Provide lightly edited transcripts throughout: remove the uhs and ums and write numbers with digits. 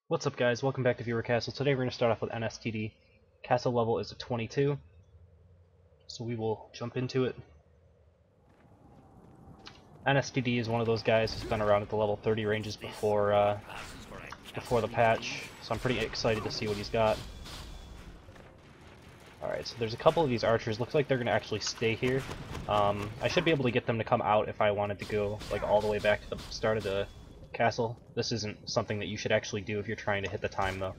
What's up, guys? Welcome back to Viewer Castle. Today we're going to start off with Nstd. Castle level is a 22, so we will jump into it. Nstd is one of those guys who's been around at the level 30 ranges before the patch, so I'm pretty excited to see what he's got. Alright, so there's a couple of these archers. Looks like they're going to actually stay here. I should be able to get them to come out if I wanted to go like all the way back to the start of the castle. This isn't something that you should actually do if you're trying to hit the time, though.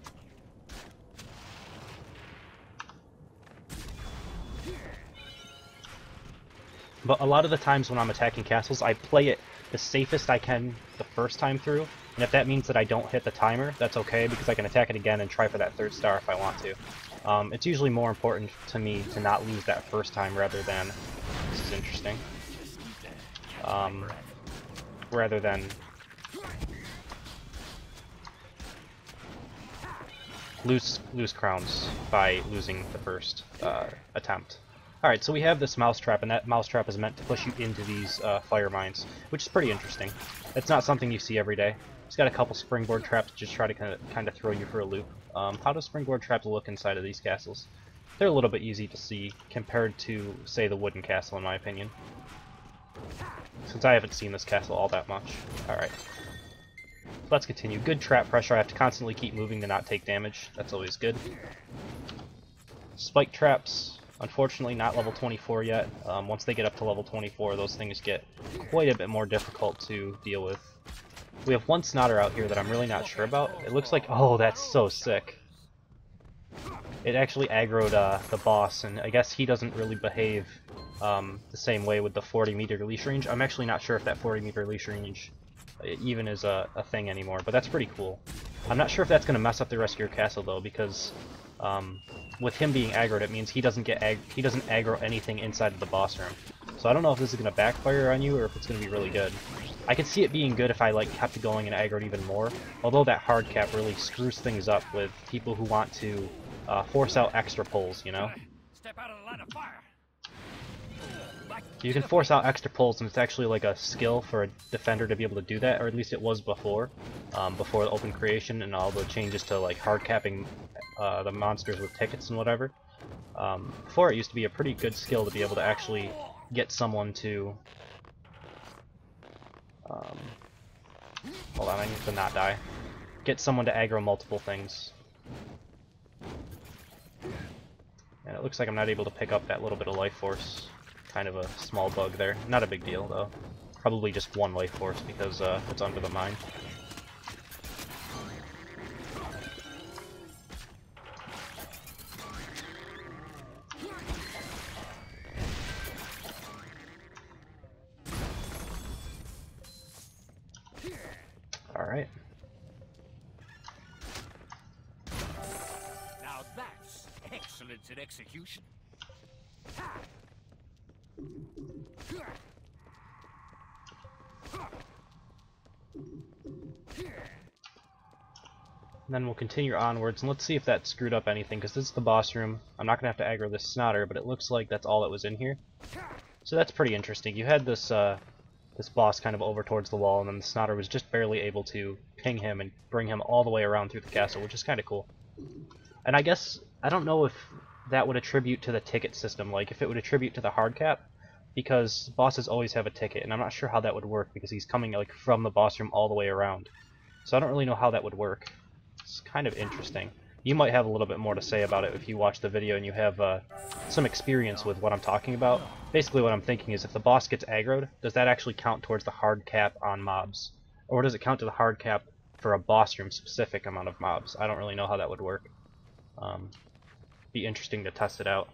But a lot of the times when I'm attacking castles, I play it the safest I can the first time through, and if that means that I don't hit the timer, that's okay, because I can attack it again and try for that third star if I want to. It's usually more important to me to not lose that first time rather than... This is interesting. Rather than... lose crowns by losing the first attempt. Alright, so we have this mousetrap, and that mousetrap is meant to push you into these fire mines, which is pretty interesting. It's not something you see every day. It's got a couple springboard traps to just try to kind of throw you for a loop. How do springboard traps look inside of these castles? They're a little bit easy to see compared to, say, the wooden castle, in my opinion. Since I haven't seen this castle all that much. Alright. Let's continue. Good trap pressure. I have to constantly keep moving to not take damage. That's always good. Spike traps, unfortunately not level 24 yet. Once they get up to level 24, those things get quite a bit more difficult to deal with. We have one Snotter out here that I'm really not sure about. It looks like... Oh, that's so sick. It actually aggroed the boss, and I guess he doesn't really behave the same way with the 40-meter leash range. I'm actually not sure if that 40-meter leash range even is a thing anymore, but that's pretty cool. I'm not sure if that's going to mess up the rest of your castle, though, because with him being aggroed, it means he doesn't aggro anything inside of the boss room. So I don't know if this is going to backfire on you or if it's going to be really good. I could see it being good if I like kept going and aggroed even more, although that hard cap really screws things up with people who want to force out extra pulls, you know? Step out of the line of fire. You can force out extra pulls, and it's actually like a skill for a defender to be able to do that, or at least it was before, before the open creation and all the changes to like hard capping the monsters with tickets and whatever. Before, it used to be a pretty good skill to be able to actually get someone to... hold on, I need to not die. Get someone to aggro multiple things. And it looks like I'm not able to pick up that little bit of life force. Kind of a small bug there. Not a big deal, though. Probably just one life force because it's under the mine. Alright. Now that's excellence in execution. And then we'll continue onwards, and let's see if that screwed up anything, because this is the boss room. I'm not going to have to aggro this Snotter, but it looks like that's all that was in here. So that's pretty interesting. You had this this boss kind of over towards the wall, and then the Snotter was just barely able to ping him and bring him all the way around through the castle, which is kind of cool. And I guess, I don't know if that would attribute to the ticket system, like if it would attribute to the hard cap, because bosses always have a ticket, and I'm not sure how that would work, because he's coming like from the boss room all the way around. So I don't really know how that would work. It's kind of interesting. You might have a little bit more to say about it if you watch the video and you have some experience with what I'm talking about. Basically what I'm thinking is if the boss gets aggroed, does that actually count towards the hard cap on mobs? Or does it count to the hard cap for a boss room specific amount of mobs? I don't really know how that would work. Be interesting to test it out.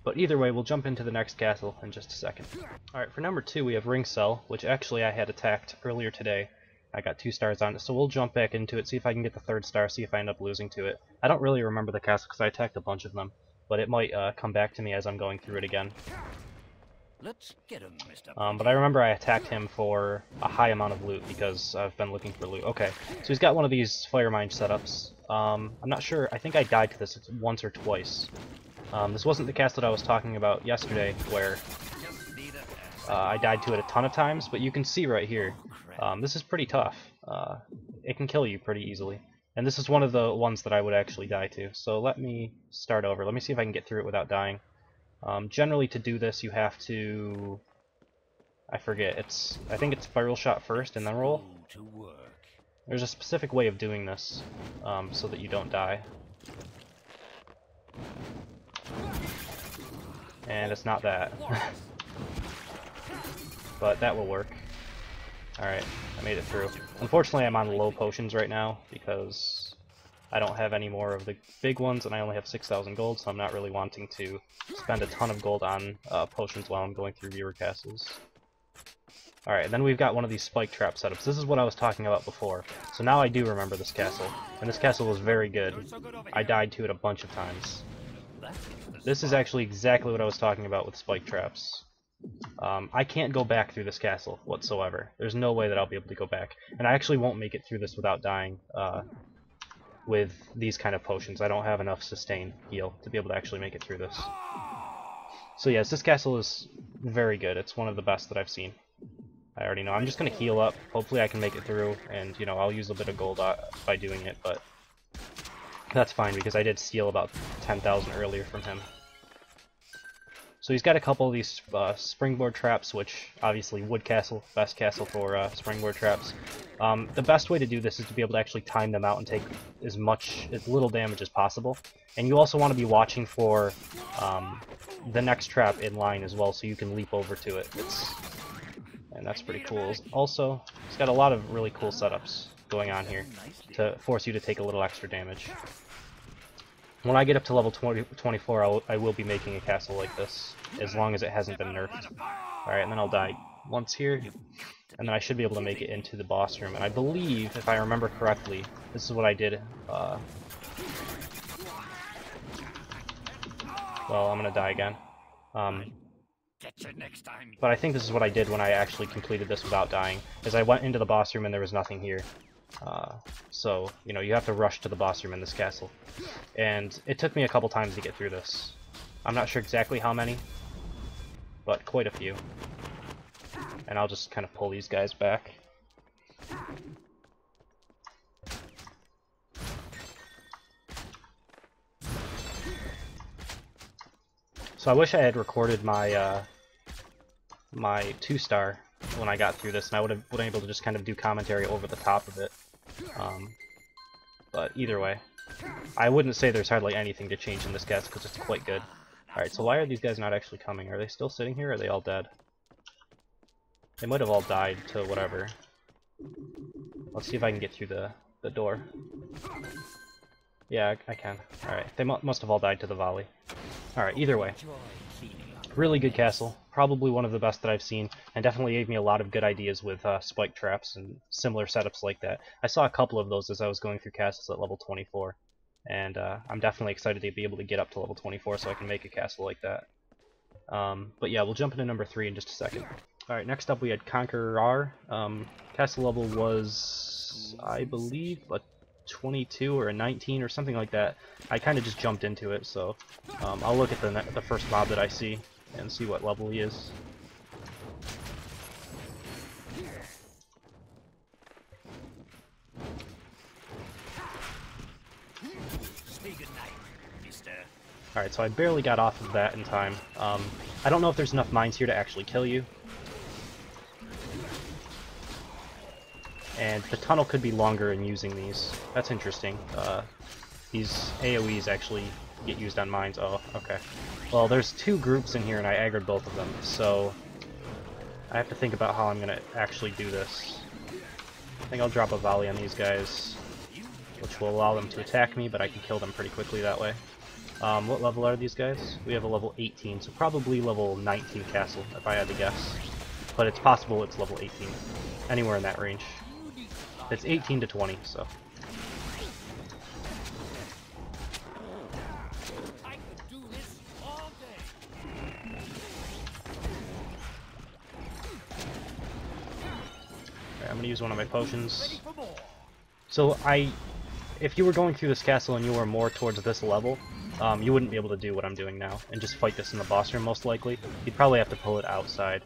But either way, we'll jump into the next castle in just a second. Alright, for number 2 we have Ringsel, which actually I had attacked earlier today. I got 2 stars on it, so we'll jump back into it, see if I can get the 3rd star, see if I end up losing to it. I don't really remember the castle because I attacked a bunch of them, but it might come back to me as I'm going through it again. Let's get him, Mr. But I remember I attacked him for a high amount of loot because I've been looking for loot. Okay, so he's got one of these fire mine setups. I'm not sure, I think I died to this once or twice. This wasn't the castle that I was talking about yesterday, where I died to it a ton of times, but you can see right here, this is pretty tough. It can kill you pretty easily. And this is one of the ones that I would actually die to. So let me start over. Let me see if I can get through it without dying. Generally, to do this, you have to... I forget. I think it's spiral shot first and then roll. There's a specific way of doing this, so that you don't die. And it's not that. But that will work. Alright, I made it through. Unfortunately, I'm on low potions right now, because I don't have any more of the big ones, and I only have 6,000 gold, so I'm not really wanting to spend a ton of gold on potions while I'm going through viewer castles. Alright, then we've got one of these spike trap setups. This is what I was talking about before. So now I do remember this castle, and this castle was very good. I died to it a bunch of times. This is actually exactly what I was talking about with spike traps. I can't go back through this castle whatsoever. There's no way that I'll be able to go back. And I actually won't make it through this without dying with these kind of potions. I don't have enough sustain heal to be able to actually make it through this. So yes, this castle is very good. It's one of the best that I've seen. I already know. I'm just going to heal up. Hopefully I can make it through, and, you know, I'll use a bit of gold by doing it, but that's fine because I did steal about 10,000 earlier from him. So he's got a couple of these springboard traps, which obviously wood castle, best castle for springboard traps. The best way to do this is to be able to actually time them out and take as little damage as possible. And you also want to be watching for the next trap in line as well, so you can leap over to it. And that's pretty cool. Also, it's got a lot of really cool setups going on here to force you to take a little extra damage. When I get up to level 24, I will be making a castle like this, as long as it hasn't been nerfed. Alright, and then I'll die once here, and then I should be able to make it into the boss room. And I believe, if I remember correctly, this is what I did. Well, I'm gonna die again. But I think this is what I did when I actually completed this without dying, is I went into the boss room and there was nothing here. So, you know, you have to rush to the boss room in this castle. And it took me a couple times to get through this. I'm not sure exactly how many, but quite a few. And I'll just kind of pull these guys back. So I wish I had recorded my my 2-star when I got through this, and I would have been able to just kind of do commentary over the top of it. But either way, I wouldn't say there's hardly anything to change in this castle because it's quite good. Alright, so why are these guys not actually coming? Are they still sitting here, or are they all dead? They might have all died to whatever. Let's see if I can get through the door. Yeah, I can. Alright, they must have all died to the volley. Alright, either way. Really good castle. Probably one of the best that I've seen, and definitely gave me a lot of good ideas with spike traps and similar setups like that. I saw a couple of those as I was going through castles at level 24, and I'm definitely excited to be able to get up to level 24 so I can make a castle like that. But yeah, we'll jump into number 3 in just a second. Alright, next up we had ConqueRAWR. Castle level was, I believe, a 22 or a 19 or something like that. I kind of just jumped into it, so I'll look at the first mob that I see and see what level he is. Alright, so I barely got off of that in time. I don't know if there's enough mines here to actually kill you. And the tunnel could be longer in using these. That's interesting. These AoEs actually get used on mines. Oh, okay. Well, there's 2 groups in here and I aggroed both of them, so I have to think about how I'm going to actually do this. I think I'll drop a volley on these guys, which will allow them to attack me, but I can kill them pretty quickly that way. What level are these guys? We have a level 18, so probably level 19 castle, if I had to guess. But it's possible it's level 18. Anywhere in that range. It's 18 to 20, so. Alright, I'm gonna use one of my potions. So if you were going through this castle and you were more towards this level, you wouldn't be able to do what I'm doing now and just fight this in the boss room most likely. You'd probably have to pull it outside.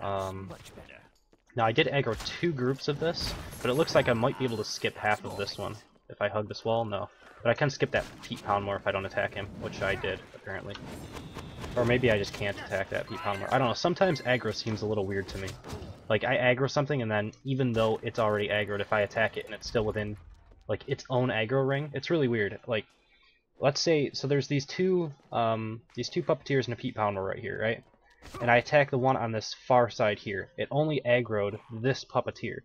Now I did aggro 2 groups of this, but it looks like I might be able to skip half of this one. if I hug this wall? No. But I can skip that Pete Poundmore if I don't attack him, which I did, apparently. Or maybe I just can't attack that Pete Poundmore. I don't know, sometimes aggro seems a little weird to me. Like, I aggro something, and then, even though it's already aggroed, if I attack it and it's still within, like, its own aggro ring, it's really weird. Like, let's say, so there's these two puppeteers and a Pete Poundmore right here, right? And I attack the one on this far side here. It only aggroed this puppeteer.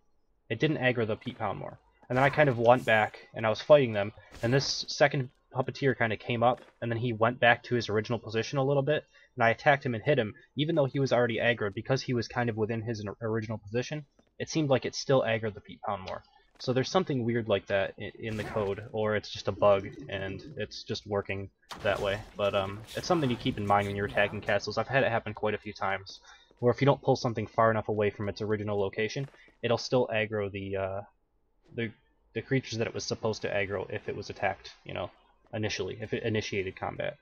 It didn't aggro the Pete Poundmore. And then I kind of went back, and I was fighting them, and this second puppeteer kind of came up, and then he went back to his original position a little bit, and I attacked him and hit him, even though he was already aggroed, because he was kind of within his original position. It seemed like it still aggroed the Pete Poundmore. So there's something weird like that in the code, or it's just a bug, and it's just working that way. But it's something to keep in mind when you're attacking castles. I've had it happen quite a few times, where if you don't pull something far enough away from its original location, it'll still aggro the creatures that it was supposed to aggro if it was attacked, you know, initially, if it initiated combat.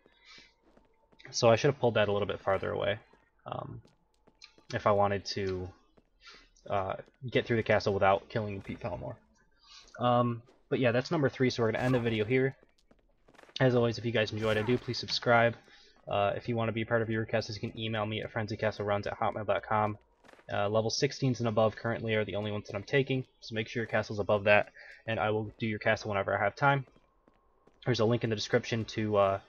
So I should have pulled that a little bit farther away, if I wanted to get through the castle without killing Pete Poundmore. But yeah, that's number 3, so we're going to end the video here. As always, if you guys enjoyed it, please subscribe. If you want to be part of your castles, you can email me at frenzycastleruns@hotmail.com. Level 16s and above currently are the only ones that I'm taking, so make sure your castle's above that, and I will do your castle whenever I have time. There's a link in the description to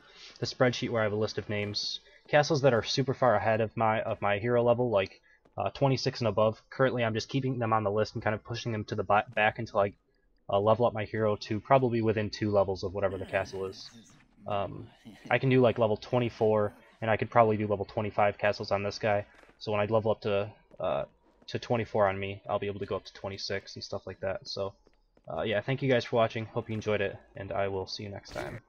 the spreadsheet where I have a list of names. Castles that are super far ahead of my hero level, like 26 and above. Currently, I'm just keeping them on the list and kind of pushing them to the back until I level up my hero to probably within 2 levels of whatever the castle is. I can do like level 24, and I could probably do level 25 castles on this guy. So when I level up to 24 on me, I'll be able to go up to 26 and stuff like that. So yeah, thank you guys for watching. Hope you enjoyed it, and I will see you next time.